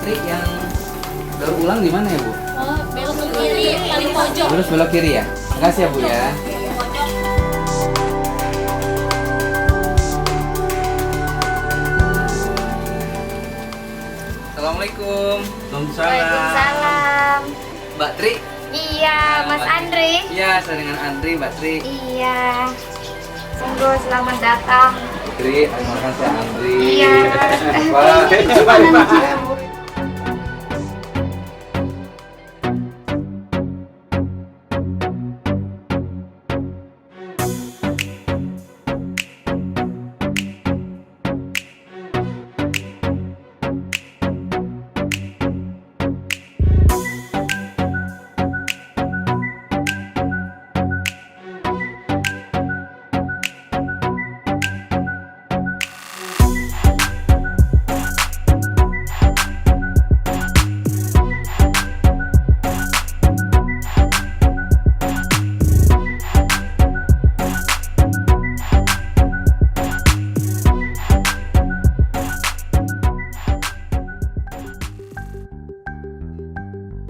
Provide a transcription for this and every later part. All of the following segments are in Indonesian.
Tri yang daur ulang di mana ya Bu? Oh, belok ke kiri, paling pojok. Terus belok kiri ya? Makasih ya Bu ya. Pojok. Assalamualaikum. Waalaikumsalam. Mbak Tri? Iya, Mas Mbak- Andri. Iya, saya dengan Andri, Mbak Tri. Iya. Sungguh selamat datang. Tri, terima kasih Andri. Iya. Pak.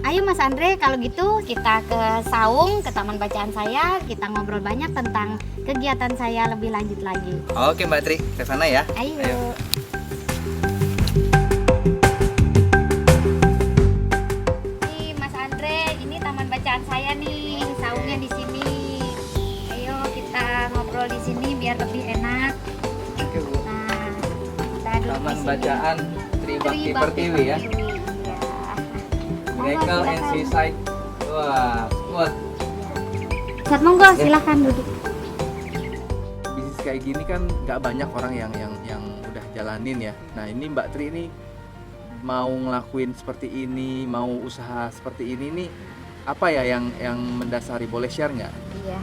Ayo Mas Andre, kalau gitu kita ke Saung, ke taman bacaan saya, kita ngobrol banyak tentang kegiatan saya lebih lanjut lagi. Oke Mbak Tri, ke sana ya. Ayo. Nih Mas Andre, ini taman bacaan saya nih, saungnya di sini. Ayo kita ngobrol di sini biar lebih enak. Oke Bu. Nah, kita duduk Taman di sini. bacaan Tribakti Tribakti Pertiwi ya. Pertiwi, iya. Miracle and silakan. Seaside. Wah, kuat. Ustadz, monggo silakan duduk. Bisnis kayak gini kan nggak banyak orang yang udah jalanin ya. Nah ini Mbak Tri ini mau ngelakuin seperti ini, mau usaha seperti ini nih apa ya yang mendasari, boleh share nggak? Iya,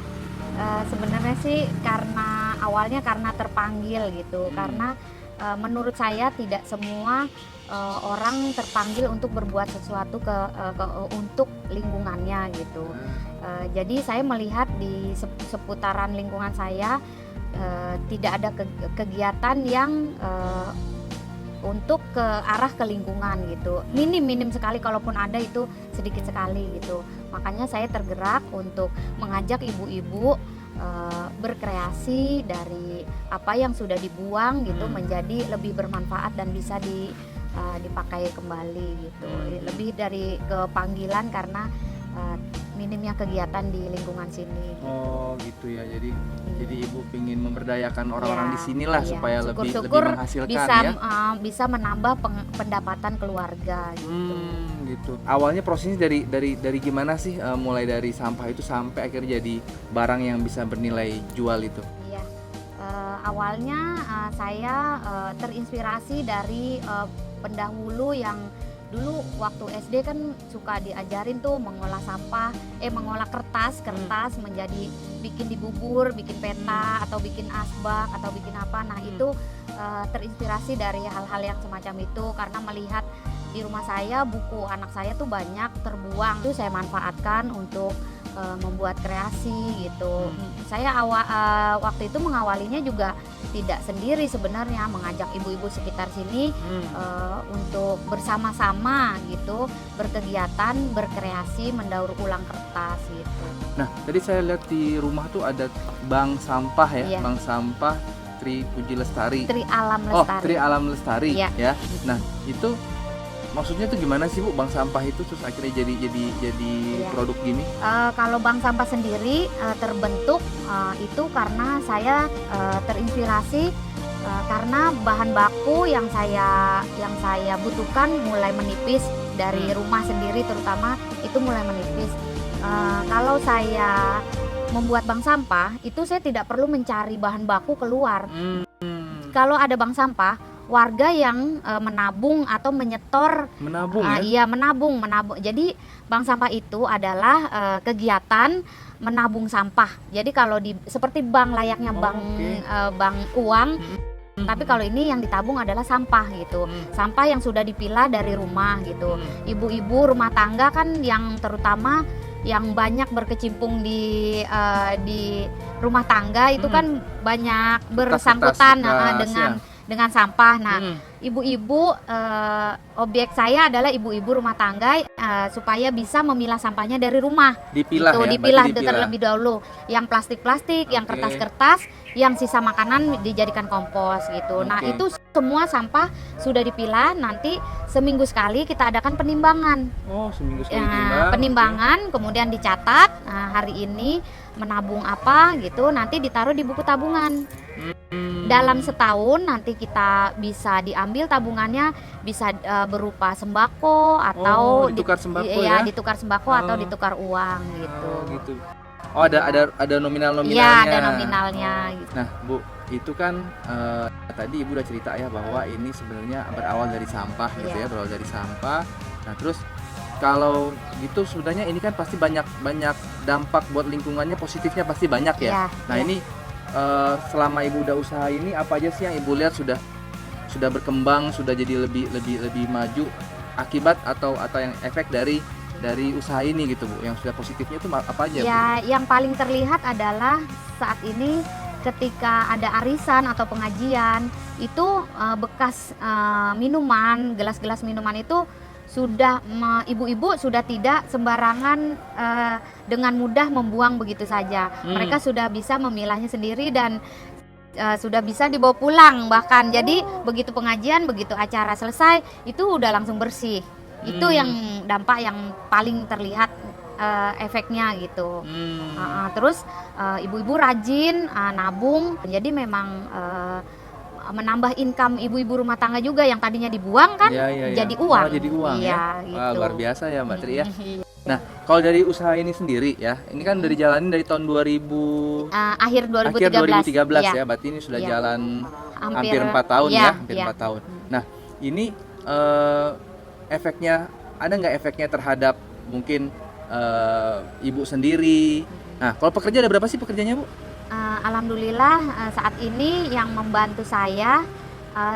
sebenarnya sih karena awalnya karena terpanggil gitu, karena menurut saya tidak semua orang terpanggil untuk berbuat sesuatu untuk lingkungannya gitu. Jadi saya melihat di seputaran lingkungan saya tidak ada kegiatan yang untuk ke arah ke lingkungan gitu. Minim sekali, kalaupun ada itu sedikit sekali gitu. Makanya saya tergerak untuk mengajak ibu-ibu berkreasi dari apa yang sudah dibuang gitu menjadi lebih bermanfaat dan bisa dipakai kembali gitu. Lebih dari kepanggilan karena minimnya kegiatan di lingkungan sini. Oh gitu ya. Jadi ibu pingin memberdayakan orang-orang Iya, di sini lah iya. supaya lebih Syukur-syukur menghasilkan bisa ya. bisa menambah pendapatan keluarga gitu. Gitu. Awalnya prosesnya dari gimana sih, mulai dari sampah itu sampai akhirnya jadi barang yang bisa bernilai jual itu? Iya, awalnya saya terinspirasi dari pendahulu yang dulu waktu SD kan suka diajarin tuh mengolah sampah, mengolah kertas menjadi bikin di bubur, bikin peta atau bikin asbak atau bikin apa. Nah itu terinspirasi dari hal-hal yang semacam itu karena melihat di rumah saya buku anak saya tuh banyak terbuang, itu saya manfaatkan untuk membuat kreasi gitu. Saya waktu itu mengawalinya juga tidak sendiri sebenarnya, mengajak ibu-ibu sekitar sini untuk bersama-sama gitu berkegiatan, berkreasi, mendaur ulang kertas gitu. Nah, tadi saya lihat di rumah tuh ada bank sampah ya, Iya. bank sampah Tri Puji Lestari. Tri Alam Oh, Lestari. Tri Alam Lestari Iya. ya. Nah, itu maksudnya tuh gimana sih Bu, bank sampah itu terus akhirnya jadi Iya. produk gini? Kalau bank sampah sendiri terbentuk itu karena saya terinspirasi karena bahan baku yang saya butuhkan mulai menipis dari rumah sendiri, terutama itu mulai menipis. Kalau saya membuat bank sampah itu saya tidak perlu mencari bahan baku keluar. Kalau ada bank sampah, warga yang menabung atau menyetor, Menabung ya? iya menabung. Jadi bank sampah itu adalah kegiatan menabung sampah. Jadi kalau seperti bank layaknya bank bank uang, tapi kalau ini yang ditabung adalah sampah gitu. Sampah yang sudah dipilah dari rumah gitu. Ibu-ibu rumah tangga kan yang terutama yang banyak berkecimpung di rumah tangga itu kan banyak bersangkutan Kertas-kertas, dengan sampah. Nah, ibu-ibu, objek saya adalah ibu-ibu rumah tangga, supaya bisa memilah sampahnya dari rumah. Dipilah Gitu, ya, dipilah berarti terlebih dahulu. Yang plastik-plastik, yang Oke. kertas-kertas, yang sisa makanan dijadikan kompos gitu. Nah, Oke. itu semua sampah sudah dipilah. Nanti seminggu sekali kita adakan penimbangan. Oh, seminggu sekali Ya, timbang. penimbangan, kemudian dicatat. Nah, hari ini menabung apa gitu, nanti ditaruh di buku tabungan. Hmm. Dalam setahun nanti kita bisa diambil tabungannya, bisa berupa sembako atau Oh, ditukar sembako iya, ya? ditukar sembako atau Oh. ditukar uang gitu. Oh, gitu. Oh, ada nominal-nominalnya. Iya, ada nominalnya gitu. Nah, Bu, itu kan tadi Ibu udah cerita ya bahwa ini sebenarnya berawal dari sampah gitu Iya. ya, berawal dari sampah. Nah, terus kalau gitu sebenarnya ini kan pasti banyak dampak buat lingkungannya, positifnya pasti banyak ya. Iya, Nah, iya. ini selama Ibu udah usaha ini apa aja sih yang Ibu lihat sudah berkembang, sudah jadi lebih maju akibat atau yang efek dari usaha ini gitu, Bu. Yang sudah positifnya itu apa aja, Bu? Ya, yang paling terlihat adalah saat ini ketika ada arisan atau pengajian itu bekas minuman, gelas-gelas minuman itu sudah ibu-ibu sudah tidak sembarangan dengan mudah membuang begitu saja. Mereka sudah bisa memilahnya sendiri dan sudah bisa dibawa pulang bahkan. Jadi begitu pengajian, begitu acara selesai itu udah langsung bersih. Itu yang dampak yang paling terlihat efeknya gitu. Terus ibu-ibu rajin nabung, jadi memang menambah income ibu-ibu rumah tangga juga yang tadinya dibuang kan Iya. jadi uang. Malah jadi uang Iya, ya. gitu. Wah, luar biasa ya Mbak Tri ya. Iya. Nah, kalau dari usaha ini sendiri ya, ini kan udah dijalanin dari tahun 2000 Akhir 2013, akhir 2013 Iya. ya. Berarti ini sudah Iya. jalan hampir 4 tahun iya, ya, hampir iya. 4 tahun. Nah, ini efeknya ada nggak efeknya terhadap mungkin ibu sendiri? Nah, kalau pekerja ada berapa sih pekerjanya, Bu? Alhamdulillah saat ini yang membantu saya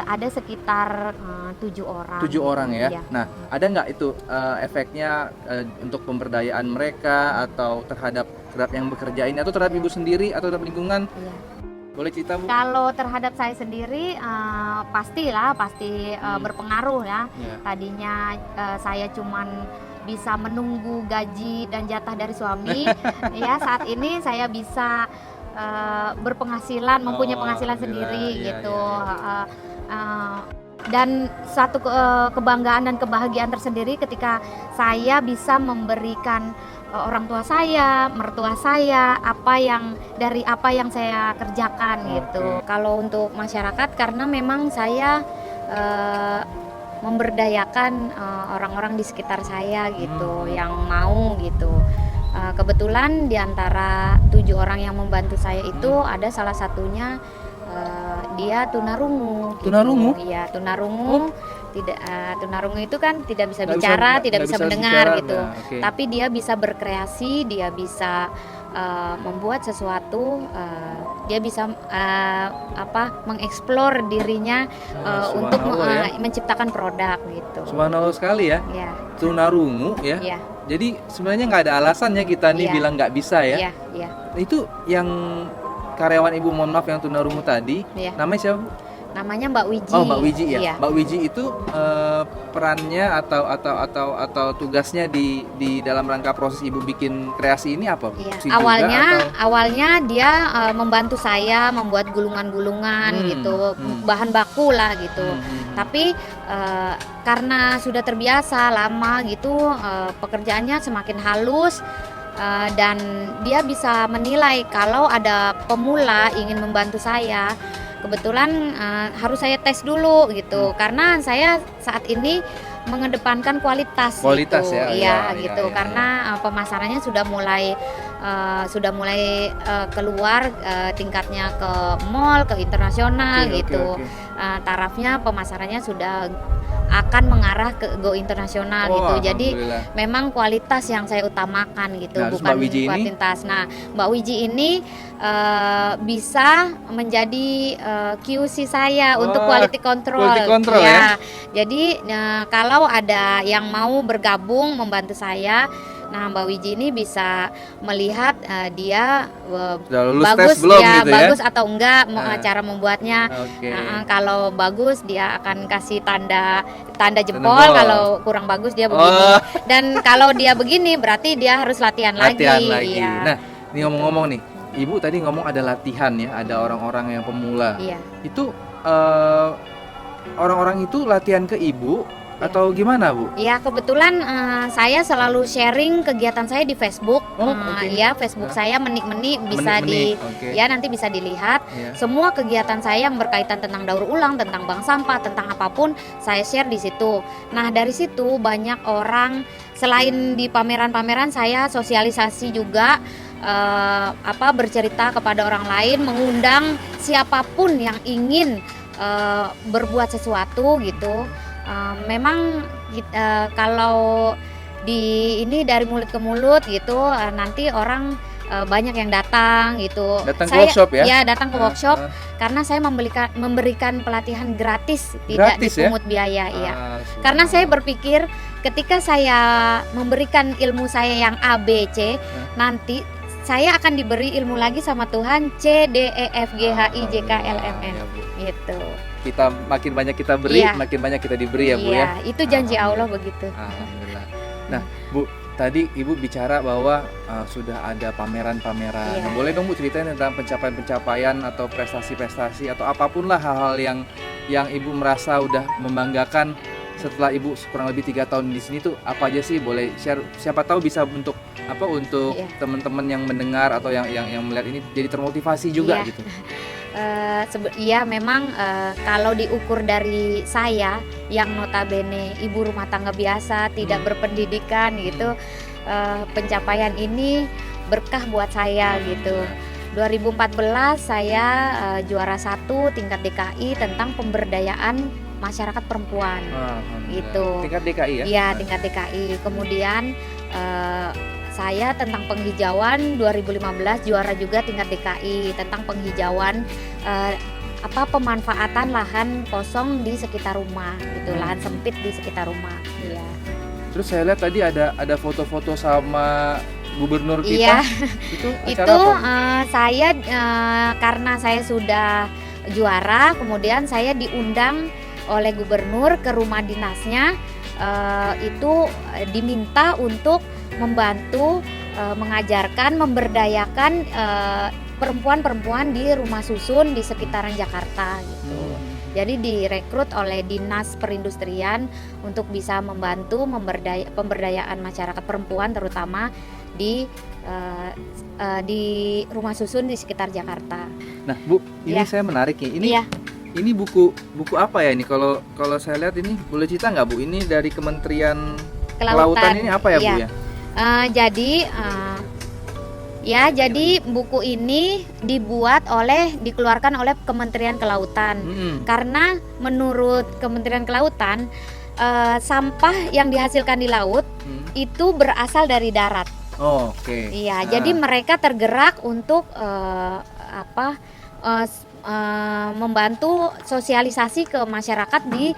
ada sekitar 7 orang. 7 orang ya. Iya. Nah, ada nggak itu efeknya untuk pemberdayaan mereka atau terhadap yang bekerja ini atau terhadap ibu sendiri atau terhadap lingkungan? Iya. Boleh cerita, Bu? Kalau terhadap saya sendiri pasti berpengaruh ya. Ya. Tadinya saya cuman bisa menunggu gaji dan jatah dari suami. Ya, saat ini saya bisa berpenghasilan, mempunyai Oh, penghasilan alhamdulillah. sendiri Iya, gitu. iya, Dan satu kebanggaan dan kebahagiaan tersendiri ketika saya bisa memberikan orang tua saya, mertua saya apa yang saya kerjakan gitu. Kalau untuk masyarakat karena memang saya memberdayakan orang-orang di sekitar saya gitu yang mau gitu. Kebetulan di antara 7 orang yang membantu saya itu ada salah satunya dia tunarungu. Tunarungu? Gitu. Iya, tunarungu. Tidak tunarungu itu kan tidak bisa Nggak bicara, bisa- tidak nggak bisa bisa mendengar bicara, gitu. nah, oke. Tapi dia bisa berkreasi, dia bisa membuat sesuatu, dia bisa mengeksplor dirinya untuk Subhanallah ya. menciptakan produk gitu. Subhanallah sekali ya. Ya, Tunarungu ya. ya, Jadi sebenarnya nggak ada alasannya kita nih Iya. bilang nggak bisa ya. ya, ya, Itu yang karyawan Ibu, mohon maaf, yang tunarungu tadi, ya. namanya siapa, Bu? Namanya Mbak Wiji. Oh, Mbak Wiji ya. Iya. Mbak Wiji itu perannya atau tugasnya di dalam rangka proses Ibu bikin kreasi ini apa, Bu? Iya. Si juga Awalnya dia membantu saya membuat gulungan-gulungan gitu, bahan baku lah gitu. Tapi karena sudah terbiasa lama gitu, pekerjaannya semakin halus. Dan dia bisa menilai kalau ada pemula ingin membantu saya, kebetulan harus saya tes dulu gitu, karena saya saat ini mengedepankan kualitas Kualitas gitu. ya, Iya iya, gitu, iya, karena pemasarannya sudah mulai keluar tingkatnya ke mall, ke internasional Oke, gitu. oke. Tarafnya pemasarannya sudah akan mengarah ke go internasional Oh, gitu. Jadi alhamdulillah. memang kualitas yang saya utamakan gitu, Nah, terus bukan Mbak Wiji ini? kuantitas. Nah, Mbak Wiji ini bisa menjadi QC saya untuk Wah, quality control. quality control ya. Jadi kalau ada yang mau bergabung membantu saya, Nah, Mbak Wiji ini bisa melihat dia Sudah lulus bagus tes belum ya, gitu ya? bagus atau enggak cara membuatnya. Oke. Kalau bagus dia akan kasih tanda jempol, Jempol. kalau kurang bagus dia begini. Oh. Dan kalau dia begini berarti dia harus latihan lagi. Iya. Nah, ini ngomong-ngomong nih, Ibu tadi ngomong ada latihan ya, ada orang-orang yang pemula. Iya. Itu orang-orang itu latihan ke Ibu atau gimana, Bu? Ya, kebetulan saya selalu sharing kegiatan saya di Facebook. Oh, oke. Ya, Facebook saya menik-menik bisa Menik-menik, oke. ya nanti bisa dilihat. Ya. Semua kegiatan saya yang berkaitan tentang daur ulang, tentang bank sampah, tentang apapun saya share di situ. Nah, dari situ banyak orang, selain di pameran-pameran saya sosialisasi juga bercerita kepada orang lain, mengundang siapapun yang ingin berbuat sesuatu gitu. Memang kalau ini dari mulut ke mulut gitu, nanti orang banyak yang datang gitu. Datang ke workshop ya? Ya, datang ke workshop karena saya memberikan pelatihan gratis, tidak Gratis ya? dipungut biaya, iya. Karena saya berpikir ketika saya memberikan ilmu saya yang A, B, C, nanti saya akan diberi ilmu lagi sama Tuhan C, D, E, F, G, H, I, J, K, L, M, N. Ya, Bu. Gitu. Kita makin banyak kita beri, Iya. makin banyak kita diberi ya, Bu Iya, ya. itu janji Allah Alhamdulillah. begitu. Alhamdulillah. Nah, Bu, tadi Ibu bicara bahwa sudah ada pameran-pameran. Iya. Nah, boleh dong Bu ceritain tentang pencapaian-pencapaian atau prestasi-prestasi atau apapun lah hal-hal yang Ibu merasa udah membanggakan setelah Ibu kurang lebih 3 tahun di sini tuh apa aja sih, boleh share, siapa tahu bisa untuk Iya. teman-teman yang mendengar atau yang melihat ini jadi termotivasi juga Iya. gitu. Iya, memang kalau diukur dari saya yang notabene ibu rumah tangga biasa, tidak berpendidikan gitu, pencapaian ini berkah buat saya gitu. 2014 saya juara 1 tingkat DKI tentang pemberdayaan masyarakat perempuan. Alhamdulillah. Gitu. Tingkat DKI ya? Iya, tingkat DKI. Kemudian saya tentang penghijauan 2015 juara juga tingkat DKI tentang penghijauan pemanfaatan lahan kosong di sekitar rumah gitu, lahan sempit di sekitar rumah. Iya. Terus saya lihat tadi ada foto-foto sama gubernur kita. Iya. Itu acara Itu apa? saya karena saya sudah juara, kemudian saya diundang oleh gubernur ke rumah dinasnya, itu diminta untuk membantu mengajarkan, memberdayakan perempuan-perempuan di rumah susun di sekitaran Jakarta gitu. Jadi direkrut oleh Dinas Perindustrian untuk bisa membantu pemberdayaan masyarakat perempuan terutama di rumah susun di sekitar Jakarta. Nah, Bu, ini Iya. saya menarik nih. Iya. Ini buku apa ya ini? Kalau saya lihat ini, boleh cerita nggak, Bu? Ini dari Kementerian Kelautan ini apa ya, Bu Iya. ya? Jadi buku ini dikeluarkan oleh Kementerian Kelautan. Karena menurut Kementerian Kelautan sampah yang dihasilkan di laut itu berasal dari darat. Oh, oke. Iya, jadi mereka tergerak untuk membantu sosialisasi ke masyarakat di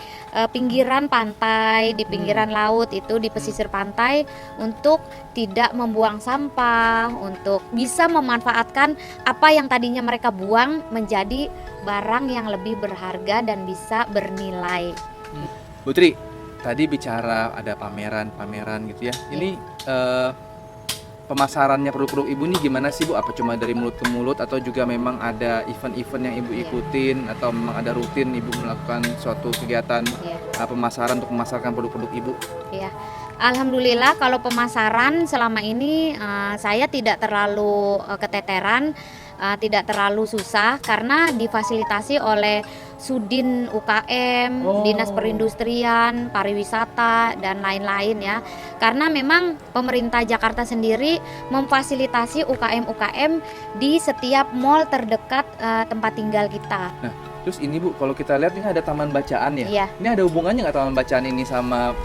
pinggiran pantai, di pinggiran laut itu, di pesisir pantai, untuk tidak membuang sampah, untuk bisa memanfaatkan apa yang tadinya mereka buang menjadi barang yang lebih berharga dan bisa bernilai. Putri, tadi bicara ada pameran gitu ya. Ini pemasarannya produk-produk Ibu nih gimana sih, Bu? Apa cuma dari mulut ke mulut atau juga memang ada event-event yang Ibu ikutin atau memang ada rutin Ibu melakukan suatu kegiatan pemasaran untuk memasarkan produk-produk Ibu? Iya. Alhamdulillah kalau pemasaran selama ini saya tidak terlalu keteteran, tidak terlalu susah karena difasilitasi oleh Sudin UKM, Dinas Perindustrian, Pariwisata dan lain-lain ya. Karena memang pemerintah Jakarta sendiri memfasilitasi UKM-UKM di setiap mall terdekat tempat tinggal kita. Nah, terus ini, Bu, kalau kita lihat ini ada taman bacaan ya? Iya. Ini ada hubungannya nggak taman bacaan ini sama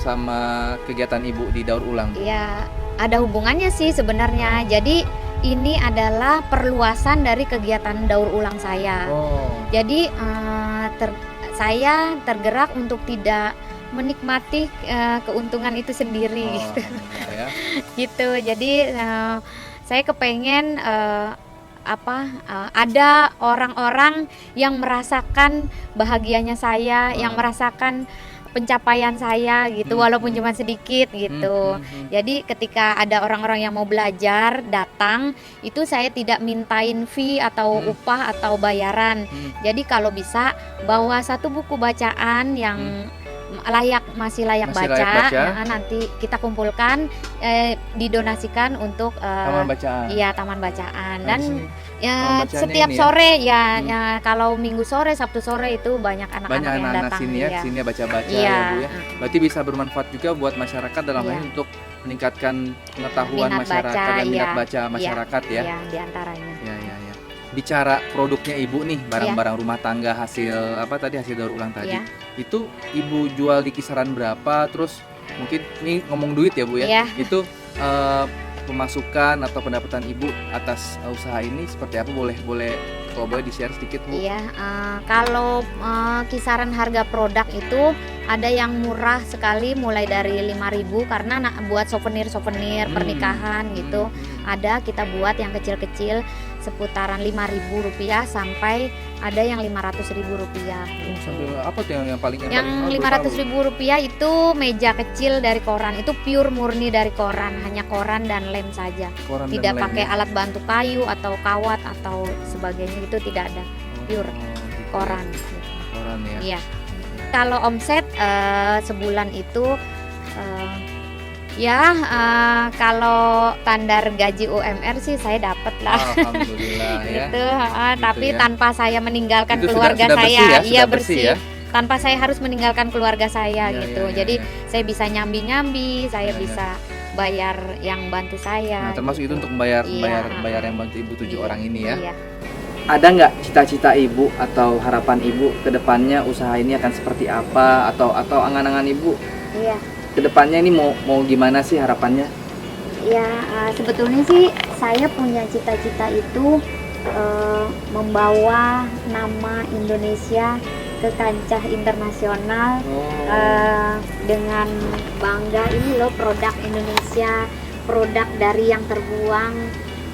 kegiatan Ibu di daur ulang? Iya, ada hubungannya sih sebenarnya. Jadi ini adalah perluasan dari kegiatan daur ulang saya. Jadi saya tergerak untuk tidak menikmati keuntungan itu sendiri gitu. Ya. Gitu. Jadi saya kepengen ada orang-orang yang merasakan bahagianya saya, yang merasakan pencapaian saya gitu, walaupun cuma sedikit gitu. Jadi ketika ada orang-orang yang mau belajar datang, itu saya tidak mintain fee atau upah atau bayaran. Jadi kalau bisa bawa satu buku bacaan yang masih layak baca. Nanti kita kumpulkan, didonasikan untuk Taman bacaan. Iya, taman bacaan. Nah, Dan taman setiap ini sore ya, kalau Minggu sore, Sabtu sore itu banyak anak-anak yang datang. sini ya, Iya. sini ya baca-baca Iya. ya Bu ya. Berarti bisa bermanfaat juga buat masyarakat dalam hal ini untuk meningkatkan pengetahuan Minat masyarakat baca, dan minat iya. baca masyarakat ya. Iya, diantaranya. Ya. Bicara produknya Ibu nih, barang-barang rumah tangga hasil hasil daur ulang tadi. Iya. Itu Ibu jual di kisaran berapa? Terus mungkin ini ngomong duit ya Bu ya. Iya. Itu pemasukan atau pendapatan Ibu atas usaha ini seperti apa? Boleh kalau boleh di-share sedikit Bu. Iya, kalau kisaran harga produk itu ada yang murah sekali mulai dari 5.000 karena buat souvenir pernikahan gitu. Ada kita buat yang kecil-kecil seputaran Rp5.000 sampai ada yang Rp500.000 gitu. Sambil apa tuh yang paling Yang Rp500.000 itu meja kecil dari koran, itu pure murni dari koran, hanya koran dan lem saja. Koran dan Tidak lem pakai ya? alat bantu kayu atau kawat atau sebagainya, itu tidak ada, pure gitu. koran. Koran ya. Iya. Kalau omset sebulan itu kalau standar gaji UMR sih saya dapat lah. Alhamdulillah ya. Gitu, tapi ya. tanpa saya meninggalkan Itu keluarga sudah saya, bersih ya, iya sudah bersih bersih. ya. Tanpa saya harus meninggalkan keluarga saya Ya, gitu. ya, Jadi ya. saya bisa nyambi-nyambi, saya Ya, ya. bisa bayar yang bantu saya. Nah, termasuk gitu. itu untuk membayar Iya. bayar yang bantu Ibu 7 orang ini ya. Iya. Ada nggak cita-cita Ibu atau harapan Ibu ke depannya usaha ini akan seperti apa, atau angan-angan Ibu Iya. ke depannya ini mau gimana sih harapannya? Ya, sebetulnya sih saya punya cita-cita itu membawa nama Indonesia ke kancah internasional dengan bangga. Ini loh produk Indonesia, produk dari yang terbuang,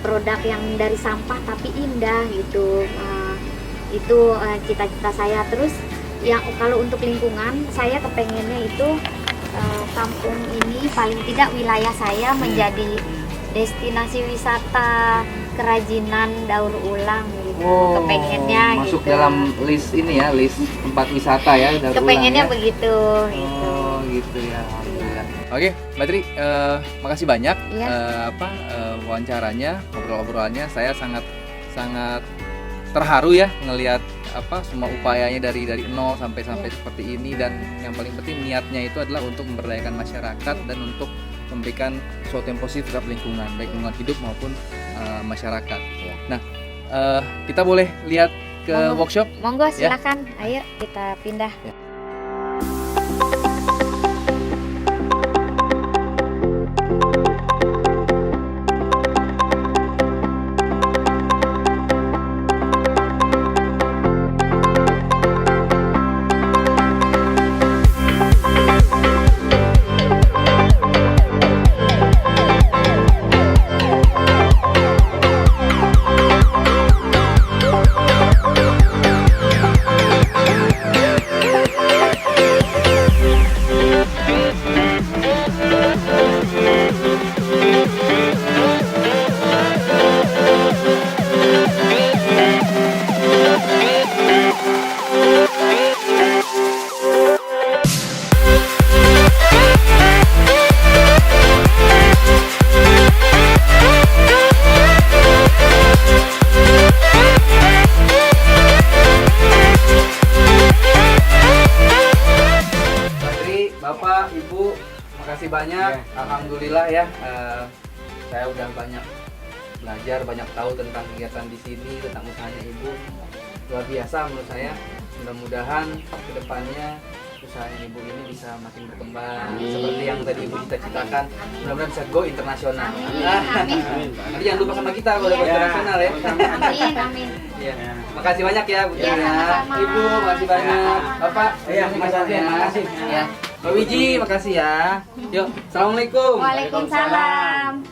produk yang dari sampah tapi indah gitu. Itu cita-cita saya. Terus yang kalau untuk lingkungan, saya kepengennya itu kampung ini paling tidak wilayah saya menjadi destinasi wisata kerajinan daur ulang gitu. Kepengennya masuk gitu. dalam list ini ya, list tempat wisata ya, daur Kepengennya ulang ya. begitu gitu. Oh gitu ya, alhamdulillah. Oke, Mbak Tri, makasih banyak Iya. wawancaranya, ngobrol-ngobrolannya. Saya sangat terharu ya ngelihat semua upayanya dari nol sampai seperti ini, dan yang paling penting niatnya itu adalah untuk memberdayakan masyarakat dan untuk memberikan sesuatu yang positif terhadap lingkungan, baik lingkungan hidup maupun masyarakat. Iya. Nah, kita boleh lihat ke Monggo. workshop? Monggo Ya. silakan. Ayo kita pindah. Bapak, Ibu, makasih banyak. Alhamdulillah ya, saya udah banyak belajar, banyak tahu tentang kegiatan di sini, tentang usahanya Ibu. Luar biasa menurut saya. Mudah-mudahan kedepannya usahanya Ibu ini bisa makin berkembang seperti yang tadi Ibu cita-citakan. Mudah-mudahan bisa go internasional. Amin. Nanti jangan lupa sama kita boleh go internasional ya. Amin, amin. Iya. Makasih banyak ya Bu. Iya, sama-sama. Ibu, makasih banyak. Bapak, Iya, makasih. makasih. Ya. Pak Wiji, makasih ya. Yuk, assalamualaikum. Waalaikumsalam.